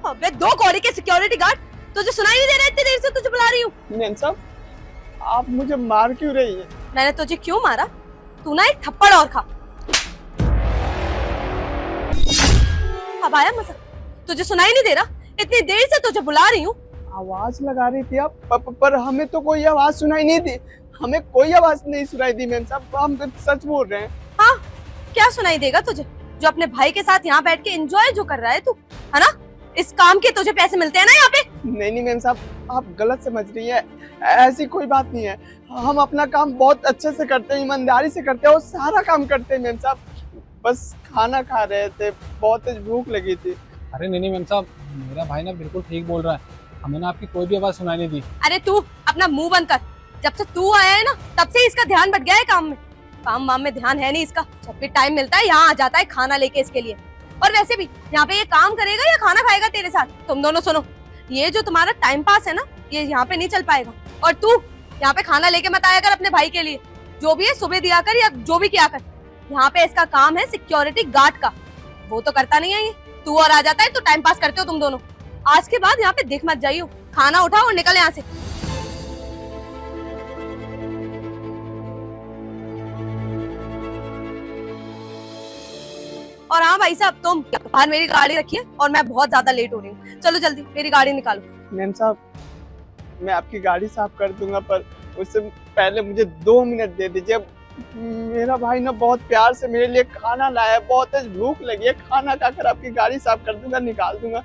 अबे दो कौड़ी के सिक्योरिटी गार्ड, तुझे सुनाई नहीं दे रहा? इतनी देर से तुझे बुला रही हूँ। मैम साहब, आप मुझे मार क्यों रही हैं? मैंने तुझे क्यों मारा? तू ना एक थप्पड़ और खा। अब आया मजा? तुझे सुनाई नहीं दे रहा? इतनी देर से तुझे बुला रही हूँ। आवाज लगा रही थी आप, पर हमें तो कोई आवाज सुनाई नहीं दी। हमें कोई आवाज नहीं सुनाई दी मैम साहब, हम तो सच बोल रहे हैं। हाँ, क्या सुनाई देगा तुझे? जो अपने भाई के साथ यहाँ बैठ के एंजॉय जो कर रहा है तू, है ना? इस काम के तुझे पैसे मिलते हैं ना यहाँ पे। नहीं मैम साहब, आप गलत समझ रही हैं। ऐसी कोई बात नहीं है। हम अपना काम बहुत अच्छे से करते हैं, ईमानदारी से करते हैं और सारा काम करते हैं मैम साहब। बस खाना खा रहे थे, बहुत तेज भूख लगी थी। अरे नहीं मैम साहब, मेरा भाई ना बिल्कुल ठीक बोल रहा है। हमें ना आपकी कोई भी आवाज सुनाई नहीं दी। अरे तू अपना मुंह बंद कर। जब से तू आया है ना, तब से इसका ध्यान भट गया है काम में। काम वाम में ध्यान है नहीं इसका। जब भी टाइम मिलता है यहाँ आ जाता है खाना लेके इसके लिए। और वैसे भी यहाँ पे ये काम करेगा या खाना खाएगा तेरे साथ? तुम दोनों सुनो, ये जो तुम्हारा टाइम पास है ना, ये यहाँ पे नहीं चल पाएगा। और तू यहाँ पे खाना लेके मत आया कर अपने भाई के लिए। जो भी है सुबह दिया कर या जो भी किया कर। यहाँ पे इसका काम है सिक्योरिटी गार्ड का, वो तो करता नहीं है ये। तू और आ जाता है तो टाइम पास करते हो तुम दोनों। आज के बाद यहाँ पे दिख मत जाइयो। खाना उठाओ और निकल यहाँ से। और हाँ भाई साहब, तुम बाहर मेरी गाड़ी रखिए और मैं बहुत ज्यादा लेट हो रही हूँ। चलो जल्दी मेरी गाड़ी निकालो। मैम साहब, मैं आपकी गाड़ी साफ कर दूंगा, पर उससे पहले मुझे 2 मिनट दे दीजिए। मेरा भाई ना बहुत प्यार से मेरे लिए खाना लाया है, बहुत तेज भूख लगी है। खाना खाकर आपकी गाड़ी साफ कर दूंगा, निकाल दूंगा।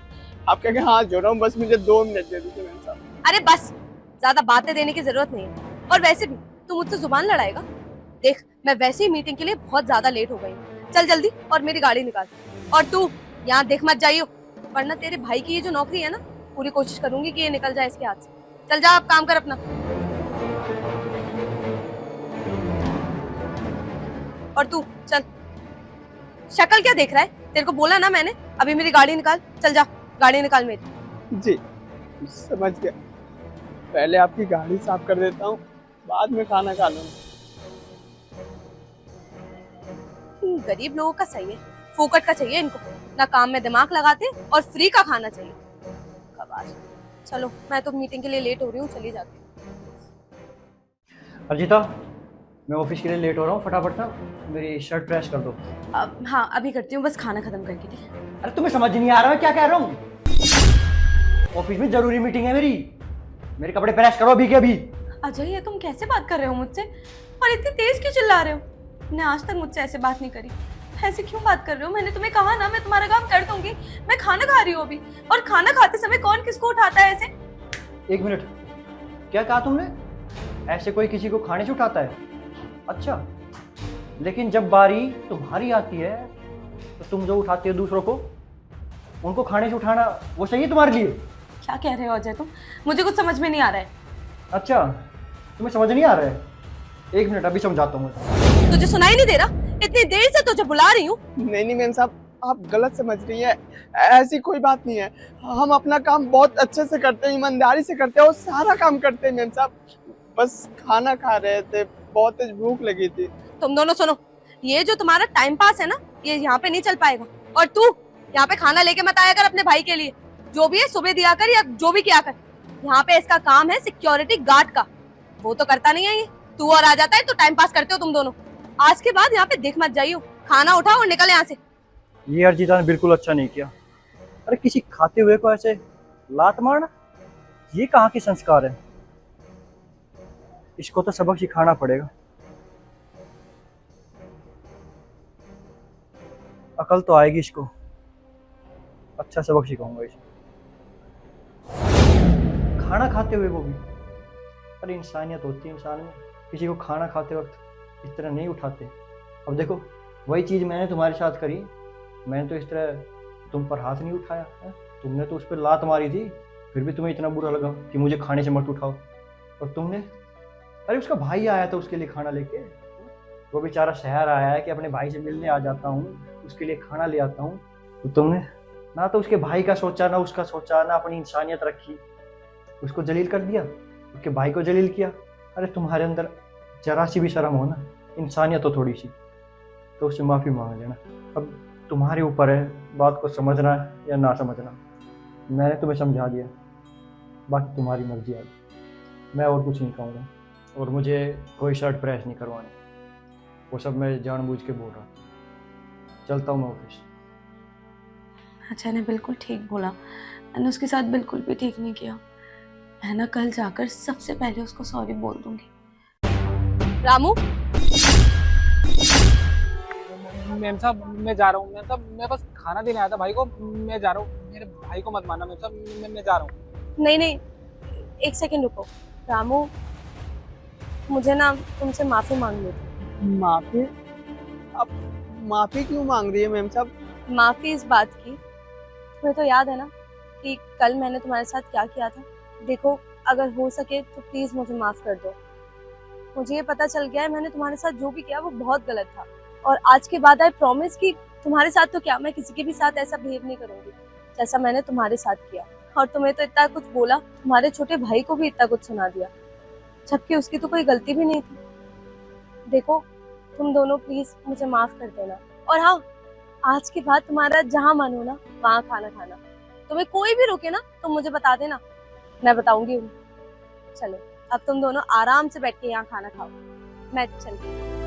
आप कह के हाथ जोड़ रहा हूँ, बस मुझे 2 मिनट दे दीजिए मैम साहब। अरे बस, ज्यादा बातें देने की जरूरत नहीं है। और वैसे भी तू मुझसे जुबान लड़ाएगा? देख, मैं वैसे ही मीटिंग के लिए बहुत ज्यादा लेट हो गई हूँ। चल जल्दी और मेरी गाड़ी निकाल। और तू यहाँ देख मत जाइयो, वरना तेरे भाई की ये जो नौकरी है ना, पूरी कोशिश करूंगी कि ये निकल जाए इसके हाथ से। चल जा, अब काम कर अपना। और तू चल, शक्ल क्या देख रहा है? तेरे को बोला ना मैंने, अभी मेरी गाड़ी निकाल। चल जा, गाड़ी निकाल मेरी। जी समझ गया, पहले आपकी गाड़ी साफ कर देता हूँ, बाद में खाना खा लूंगा। गरीब लोगों का सही है, फोकट का चाहिए इनको। ना काम में दिमाग लगाते और फ्री का खाना चाहिए। कबाड़। चलो, मैं तो मीटिंग के लिए लेट हो रही हूँ, चली जाती हूँ। अर्जिता, मैं ऑफिस के लिए लेट हो रहा हूँ, फटाफट ना मेरी शर्ट प्रेस कर दो। हाँ अभी करती हूँ, बस खाना खत्म करके। ठीक है? अरे तुम्हें समझ नहीं आ रहा है क्या कह रहा हूँ? ऑफिस में जरूरी मीटिंग है मेरी, मेरे कपड़े प्रेस करो अभी के अभी। अजय, ये तुम कैसे बात कर रहे हो मुझसे? और इतनी तेज क्यों चिल्ला रहे हो? तुमने आज तक मुझसे ऐसे बात नहीं करी। ऐसे क्यों बात कर रहे हो? मैंने तुम्हें कहा ना, मैं तुम्हारा काम कर दूंगी। मैं खाना खा रही हूँ अभी, और खाना खाते समय कौन किसको उठाता है ऐसे? 1 मिनट, क्या कहा तुमने? ऐसे कोई किसी को खाने से उठाता है? अच्छा, लेकिन जब बारी तुम्हारी आती है तो तुम जो उठाते हो दूसरों को, उनको खाने से उठाना वो सही है तुम्हारे लिए? क्या कह रहे हो अजय तुम? मुझे कुछ समझ में नहीं आ रहा है। अच्छा, तुम्हें समझ नहीं आ रहा है? 1 मिनट, अभी समझाता हूँ। तुझे सुनाई नहीं दे रहा? इतनी देर से तुझे बुला रही हूँ। नहीं मैम साहब, आप गलत समझ रही हैं। ऐसी कोई बात नहीं है। हम अपना काम बहुत अच्छे से करते हैं, ईमानदारी से करते हैं और सारा काम करते हैं मैम साहब। बस खाना खा रहे थे, बहुत तेज भूख लगी थी। तुम दोनों सुनो, ये जो तुम्हारा टाइम पास है ना, ये यहाँ पे नहीं चल पाएगा। और तू यहाँ पे खाना लेके मत आया कर अपने भाई के लिए। जो भी है सुबह दिया कर या जो भी किया कर। यहाँ पे इसका काम है सिक्योरिटी गार्ड का, वो तो करता नहीं है ये। तू और आ जाता है तो टाइम पास करते हो तुम दोनों। आज के बाद यहाँ पे दिख मत जाइयो। खाना उठाओ और निकल यहाँ से। ये अर्जिता ने बिल्कुल अच्छा नहीं किया। अरे किसी खाते हुए को ऐसे लात मारना, ये कहाँ के संस्कार है? इसको तो सबक सिखाना पड़ेगा। अकल तो आएगी इसको, अच्छा सबक सिखाऊंगा इसे। खाना खाते हुए वो भी। अरे इंसानियत होती है इंसान में, किसी को खाना खाते वक्त इस तरह नहीं उठाते। अब देखो, वही चीज़ मैंने तुम्हारे साथ करी। मैंने तो इस तरह तुम पर हाथ नहीं उठाया है? तुमने तो उस पर लात मारी थी, फिर भी तुम्हें इतना बुरा लगा कि मुझे खाने से मत उठाओ। और तुमने, अरे उसका भाई आया था उसके लिए खाना लेके, वो बेचारा शहर आया है कि अपने भाई से मिलने आ जाता हूँ, उसके लिए खाना ले आता हूँ। तो तुमने ना तो उसके भाई का सोचा, ना उसका सोचा, ना अपनी इंसानियत रखी, उसको जलील कर दिया, उसके भाई को जलील किया। अरे तुम्हारे अंदर जरा सी भी शर्म हो ना, इंसानियत हो थोड़ी सी, तो उससे माफ़ी मांग लेना। अब तुम्हारे ऊपर है बात को समझना या ना समझना। मैंने तुम्हें समझा दिया, बाकी तुम्हारी मर्जी है। मैं और कुछ नहीं कहूँगा, और मुझे कोई शर्ट प्रेस नहीं करवानी, वो सब मैं जानबूझ के बोल रहा था। चलता हूँ मैं ऑफिस। अजय ने बिल्कुल ठीक बोला, मैंने उसके साथ बिल्कुल भी ठीक नहीं किया। मैं ना कल जाकर सबसे पहले उसको सॉरी बोल दूंगी। रामू, मैम साहब मैं जा रहा हूँ। मैम साहब मैं बस खाना देने आया था भाई को, मैं जा रहा हूँ। मेरे भाई को मत मारना मैम साहब, मैं जा रहा हूँ। नहीं नहीं, एक सेकंड रुको। रामू, मुझे ना तुमसे माफी मांगनी थी। माफी? आप माफी क्यों मांग रही है मैम साहब? माफी इस बात की, तुम्हें तो याद है ना कि कल मैंने तुम्हारे साथ क्या किया था। देखो, अगर हो सके तो प्लीज मुझे माफ कर दो। मुझे ये पता चल गया है मैंने तुम्हारे साथ जो भी किया वो बहुत गलत था, और आज के बाद आई प्रॉमिस कि तुम्हारे साथ तो क्या, मैं किसी के भी साथ ऐसा बिहेव नहीं करूंगी जैसा मैंने तुम्हारे साथ किया। और तुम्हें तो इतना कुछ बोला, तुम्हारे छोटे भाई को भी इतना कुछ सुना दिया, जबकि उसकी तो कोई गलती भी नहीं थी। देखो, तुम दोनों प्लीज मुझे माफ कर देना। और हाँ, आज के बाद तुम्हारा जहाँ मन हो ना वहाँ खाना खाना। तुम्हें कोई भी रोके ना तो मुझे बता देना, मैं बताऊंगी उन्हें। चलो, अब तुम दोनों आराम से बैठ के यहाँ खाना खाओ, मैं चलती हूँ।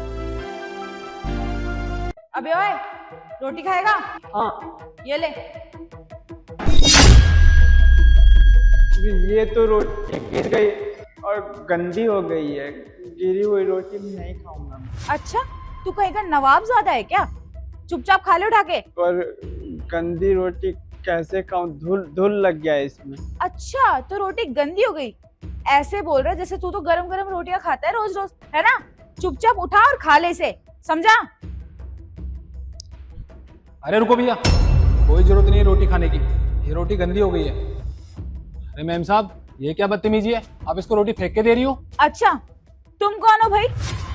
अबे ओए, रोटी खाएगा? हाँ, ये ले। ये तो रोटी गिर गई और गंदी हो गई है। गिरी हुई रोटी नहीं खाऊंगा मैं। अच्छा, तू कहीं का नवाब ज्यादा है क्या? चुपचाप खा ले उठा के। पर गंदी रोटी कैसे खाऊं? धूल लग गया है इसमें। अच्छा, तो रोटी गंदी हो गई? ऐसे बोल रहा है जैसे तू तो गरम गरम रोटियां खाता है रोज रोज, है ना? चुपचाप उठा और खा ले इसे, समझा? अरे रुको भैया, कोई जरूरत नहीं है रोटी खाने की, ये रोटी गंदी हो गई है। अरे मैम साहब, ये क्या बदतमीजी है, आप इसको रोटी फेंक के दे रही हो? अच्छा, तुम कौन हो भाई,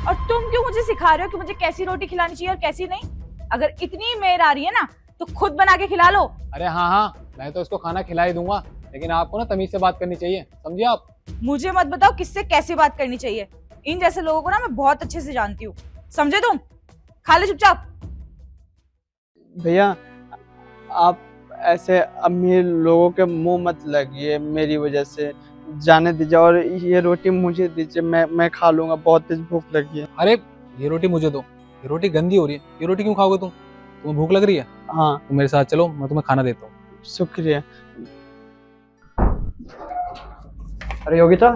और तुम क्यों मुझे सिखा रहे हो कि मुझे कैसी रोटी खिलानी चाहिए और कैसी नहीं? अगर इतनी मेहर आ रही है ना तो खुद बना के खिला लो। अरे हाँ हाँ, मैं तो इसको खाना खिला ही दूंगा, लेकिन आपको ना तमीज से बात करनी चाहिए, समझे आप? मुझे मत बताओ किससे कैसे बात करनी चाहिए। इन जैसे लोगों को ना मैं बहुत अच्छे से जानती हूँ, समझे तुम? खा ले चुपचाप। भैया, आप ऐसे अमीर लोगों के मुंह मत लगिए मेरी वजह से। जाने दीजिए और ये रोटी मुझे दीजिए, मैं खा लूंगा, बहुत तेज भूख लगी है। अरे ये रोटी मुझे दो, ये रोटी गंदी हो रही है, ये रोटी क्यों खाओगे तुम? तुम्हें भूख लग रही है? हाँ, तुम मेरे साथ चलो, मैं तुम्हें खाना देता हूँ। शुक्रिया। अरे योगिता,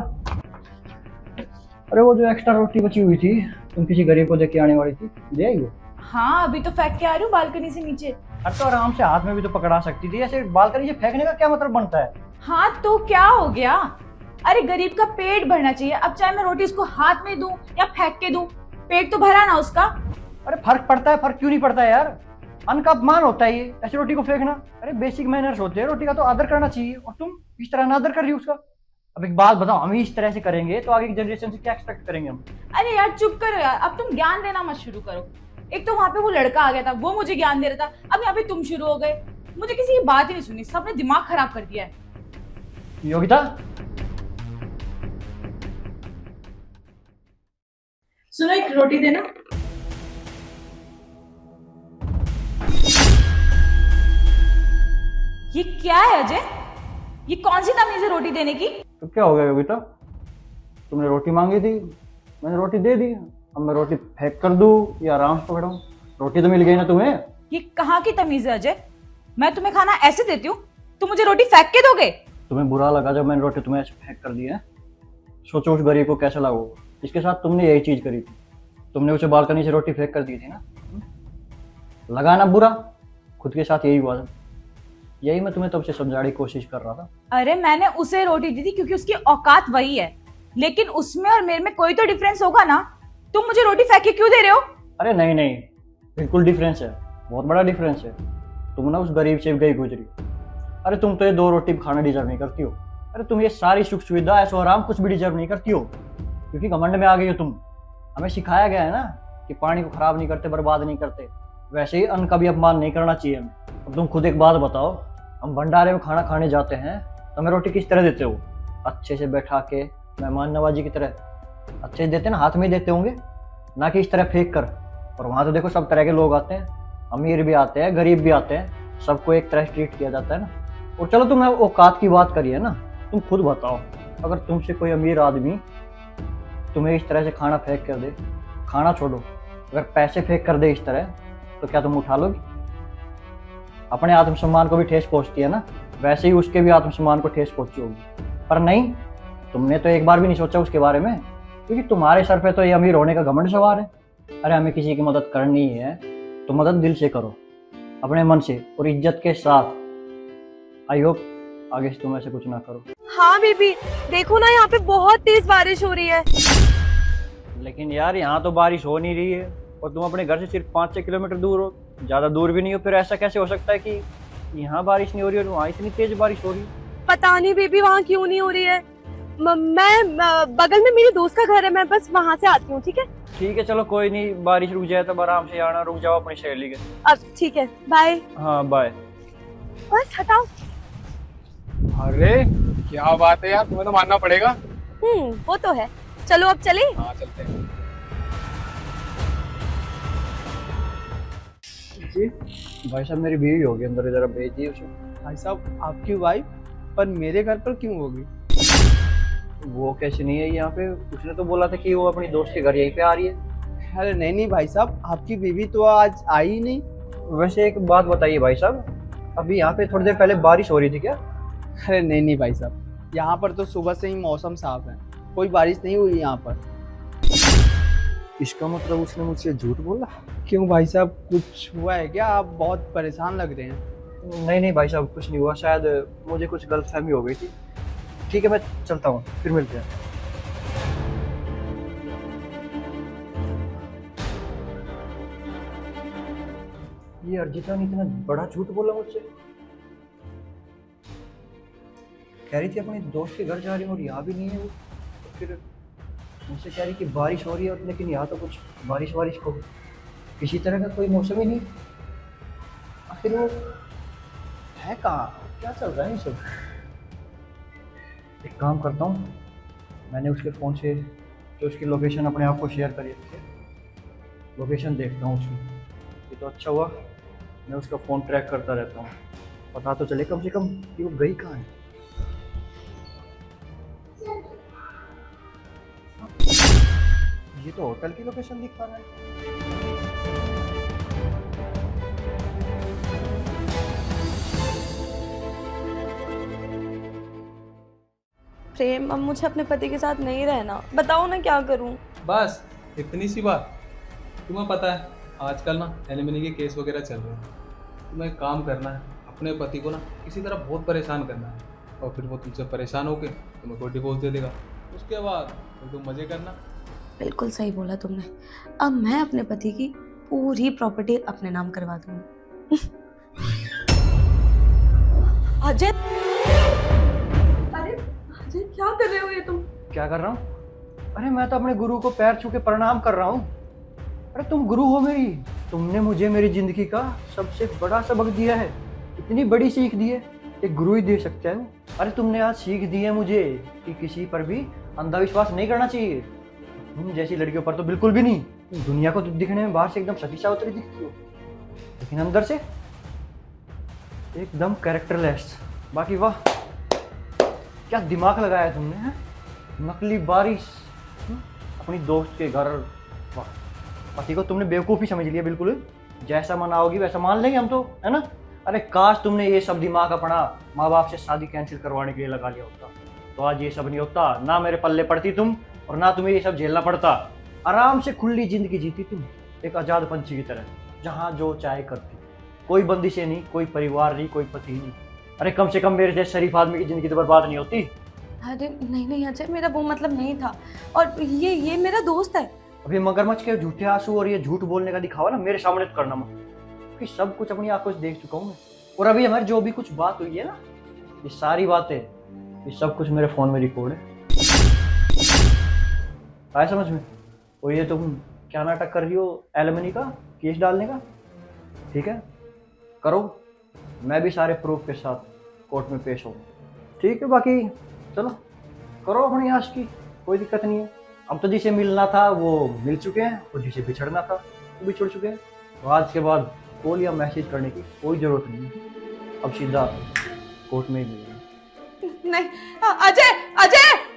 अरे वो जो एक्स्ट्रा रोटी बची हुई थी, तुम किसी गरीब को दे के आने वाली थी, दे आई वो? हाँ, अभी तो फेंक के आ रही हूँ बालकनी से नीचे। अरे तो आराम से हाथ में भी तो पकड़ा सकती थी, ऐसे बालकनी से फेंकने का क्या मतलब बनता है? हाँ तो क्या हो गया? अरे गरीब का पेट भरना चाहिए, अब चाहे मैं रोटी उसको हाथ में दूं या फेंक के दूं, पेट तो भरा ना उसका। अरे फर्क पड़ता है, फर्क क्यों नहीं पड़ता है यार? अन्न का अपमान होता है ये, ऐसी रोटी को फेंकना। अरे बेसिक मैनर्स होते हैं, रोटी का तो आदर करना चाहिए, और तुम इस तरह अनादर कर रही हो उसका। अब एक बात बताओ, हम ही इस तरह से करेंगे तो आगे की जनरेशन से क्या एक्सपेक्ट करेंगे हम? अरे यार चुप करो यार, अब तुम ज्ञान देना मत शुरू करो। एक तो वहां पे वो लड़का आ गया था, वो मुझे ज्ञान दे रहा था, अब यहाँ पे तुम शुरू हो गए। मुझे किसी की बात ही नहीं सुनी, सबने दिमाग खराब कर दिया है। योगिता, सुनो, एक रोटी देना। ये क्या है अजय? ये कौन सी तमीज है रोटी देने की? तो क्या हो गया योगिता? तुमने रोटी मांगी थी, मैंने रोटी दे दी। अब मैं रोटी फेंक कर दूं या आराम से पकड़ाऊं? रोटी तो मिल गई ना तुम्हें। ये कहाँ की तमीज है अजय? मैं तुम्हें खाना ऐसे देती हूँ, तुम मुझे रोटी फेंक के दोगे? तुम्हें बुरा लगा जब मैंने रोटी तुम्हें ऐसे फेंक कर दी है? सोचो उस गरीब को कैसा लगा होगा। इसके साथ तुमने यही चीज करी थी, तुमने उसे बालकनी से रोटी फेंक कर दी थी ना। लगा ना बुरा? खुद के साथ यही हुआ था। यही मैं तुम्हें तब से समझाने की कोशिश कर रहा था। अरे मैंने उसे रोटी दी थी क्योंकि उसकी औकात वही है, लेकिन उसमें और मेरे में कोई तो डिफरेंस होगा ना। तुम मुझे रोटी फेंक के क्यों दे रहे हो? अरे नहीं नहीं, बिल्कुल डिफरेंस है, बहुत बड़ा डिफरेंस है। तुम ना उस गरीब से गई गुजरी। अरे तुम तो ये 2 रोटी खाना डिजर्व नहीं करती हो। अरे तुम ये सारी सुख सुविधा, ऐसो आराम कुछ भी डिजर्व नहीं करती हो, क्योंकि घमंड में आ गई हो तुम। हमें सिखाया गया है ना कि पानी को खराब नहीं करते, बर्बाद नहीं करते, वैसे ही अन्न का भी अपमान नहीं करना चाहिए हमें। अब तुम खुद एक बात बताओ, हम भंडारे में खाना खाने जाते हैं तो हमें रोटी किस तरह देते हो? अच्छे से बैठा के, मेहमान नवाजी की तरह अच्छे से देते ना, हाथ में ही देते होंगे, ना कि इस तरह फेंक कर। और वहाँ तो देखो सब तरह के लोग आते हैं, अमीर भी आते हैं, गरीब भी आते हैं, सबको एक तरह ट्रीट किया जाता है ना। और चलो तुमने औकात की बात करी है ना, तुम खुद बताओ, अगर तुमसे कोई अमीर आदमी तुम्हें इस तरह से खाना फेंक कर दे, खाना छोड़ो, अगर पैसे फेंक कर दे इस तरह, तो क्या तुम उठा लोगे? अपने आत्मसम्मान को भी ठेस पहुंचती है ना, वैसे ही उसके भी आत्मसम्मान को ठेस पहुंची होगी। पर नहीं, तुमने तो एक बार भी नहीं सोचा उसके बारे में, क्योंकि तुम्हारे सर पे तो ये अमीर होने का घमंड सवार है। अरे हमें किसी की मदद करनी है तो मदद दिल से करो, अपने मन से और इज्जत के साथ। आई होप आगे से तुम ऐसे कुछ ना करो। हाँ बेबी, देखो ना यहाँ पे बहुत तेज बारिश हो रही है। लेकिन यार यहाँ तो बारिश हो नहीं रही है और तुम अपने घर से सिर्फ 5-6 किलोमीटर दूर हो, ज़्यादा दूर भी नहीं हो, फिर ऐसा कैसे हो सकता है कि यहाँ बारिश नहीं हो रही और वहाँ इतनी तेज बारिश हो रही है? पता नहीं बेबी वहाँ क्यों नहीं हो रही है। मैं बगल में मेरी दोस्त का घर है, मैं बस वहाँ से आती हूँ, ठीक है? ठीक है चलो कोई नहीं, बारिश रुक जाए तब आराम से आना, रुक जाओ अपनी सहेली के। अब ठीक है, बाय। हाँ बाय। बस हटाओ। अरे क्या बात है यार, तुम्हें तो मानना पड़ेगा। वो तो है। चलो अब चले। हाँ चलते हैं। जी भाई साहब मेरी बीवी होगी अंदर, इधर भेज दिए उसे। भाई साहब आपकी वाइफ पर मेरे घर पर क्यों होगी? वो कैसे नहीं है यहाँ पे? उसने तो बोला था कि वो अपनी दोस्त के घर यहीं पे आ रही है। अरे नहीं नहीं भाई साहब, आपकी बीवी तो आज आई ही नहीं। वैसे एक बात बताइए भाई साहब, अभी यहाँ पे थोड़ी देर पहले बारिश हो रही थी क्या? अरे नहीं नहीं भाई साहब, यहाँ पर तो सुबह से ही मौसम साफ है, कोई बारिश नहीं हुई यहाँ पर। इसका मतलब उसने मुझसे झूठ बोला? क्यों भाई साहब, कुछ हुआ है क्या? आप बहुत परेशान लग रहे हैं। नहीं नहीं भाई साहब कुछ नहीं हुआ, शायद मुझे कुछ गलतफहमी हो गई थी। ठीक है मैं चलता हूँ, फिर मिलते हैं। ये अर्जिता ने इतना बड़ा झूठ बोला मुझसे। कह रही थी अपने दोस्त के घर जा रही हूँ और यहाँ भी नहीं है वो, तो फिर मुझसे कह रही कि बारिश हो रही है, लेकिन यहाँ तो कुछ बारिश को किसी तरह का कोई मौसम ही नहीं। आखिर वो है कहाँ, क्या चल रहा है ये सब? एक काम करता हूँ, मैंने उसके फ़ोन से जो उसकी लोकेशन अपने आप को शेयर करी थी, लोकेशन देखता हूँ उसकी। ये तो अच्छा हुआ, मैं उसका फ़ोन ट्रैक करता रहता हूँ, पता तो चले कम से कम कि वो गई कहाँ है। ये तो होटल की लोकेशन दिखा रहा है। प्रेम, अब मुझे अपने पति के साथ नहीं रहना, बताओ ना क्या करूं? बस इतनी सी बात। तुम्हें पता है आजकल ना एलिमनी के केस वगैरह चल रहे हैं। तुम्हें एक काम करना है, अपने पति को ना किसी तरह बहुत परेशान करना है, और फिर वो तुमसे परेशान होकर तुम्हें कोई डिवोर्स दे देगा। उसके बाद फिर तुम मजे करना। बिल्कुल सही बोला तुमने। अब मैं अपने पति की पूरी प्रॉपर्टी अपने नाम करवा दूंगी। अजय, अरे अजय क्या कर रहे हो ये तुम? क्या कर रहा हूँ? अरे मैं तो अपने गुरु को पैर छू के प्रणाम कर रहा हूँ। अरे तुम गुरु हो मेरी, तुमने मुझे मेरी जिंदगी का सबसे बड़ा सबक दिया है, इतनी बड़ी सीख दी है, एक गुरु ही दे सकता है। अरे तुमने आज सीख दी है मुझे कि किसी पर भी अंधविश्वास नहीं करना चाहिए। तुम जैसी लड़कियों पर तो बिल्कुल भी नहीं। दुनिया को तो दिखने में बाहर से एकदम सती सावित्री दिखती हो, लेकिन अंदर से एकदम कैरेक्टरलेस। बाकी वाह, क्या दिमाग लगाया तुमने है? नकली बारिश, अपनी दोस्त के घर। वाह, पति को तुमने बेवकूफ़ी समझ लिया बिल्कुल। जैसा मनाओगी वैसा मान लेंगे हम तो, है ना? अरे काश तुमने ये सब दिमाग अपना माँ बाप से शादी कैंसिल करवाने के लिए लगा लिया होता, तो आज ये सब नहीं होता, ना मेरे पल्ले पड़ती तुम और ना तुम्हें ये सब झेलना पड़ता। आराम से खुली जिंदगी जीती तुम, एक आज़ाद पंछी की तरह, जहाँ जो चाहे करती, कोई बंदिशें नहीं, कोई परिवार नहीं, कोई पति नहीं। अरे कम से कम मेरे जैसे शरीफ आदमी की जिंदगी तो बर्बाद नहीं होती। अरे नहीं नहीं अजय, मेरा वो मतलब नहीं था, और ये मेरा दोस्त है। अभी मगरमच्छ के झूठे आंसू और ये झूठ बोलने का दिखावा ना मेरे सामने तो करना मत, कि सब कुछ अपनी आंखों से देख चुका हूँ मैं। और अभी हमारी जो भी कुछ बात हुई है ना, ये सारी बातें, ये सब कुछ मेरे फोन में रिकॉर्ड है। आया समझ में? और ये तुम क्या नाटक कर रही हो एलिमनी का केस डालने का? ठीक है करो, मैं भी सारे प्रूफ के साथ कोर्ट में पेश हूँ। ठीक है, बाकी चलो करो अपनी आश की, कोई दिक्कत नहीं है। अब तो जिसे मिलना था वो मिल चुके हैं, और जिसे बिछड़ना था वो बिछड़ चुके हैं। तो आज के बाद कॉल या मैसेज करने की कोई ज़रूरत नहीं है। अब सीधा कोर्ट में ही मिलेंगे। नहीं, अजय, अजय!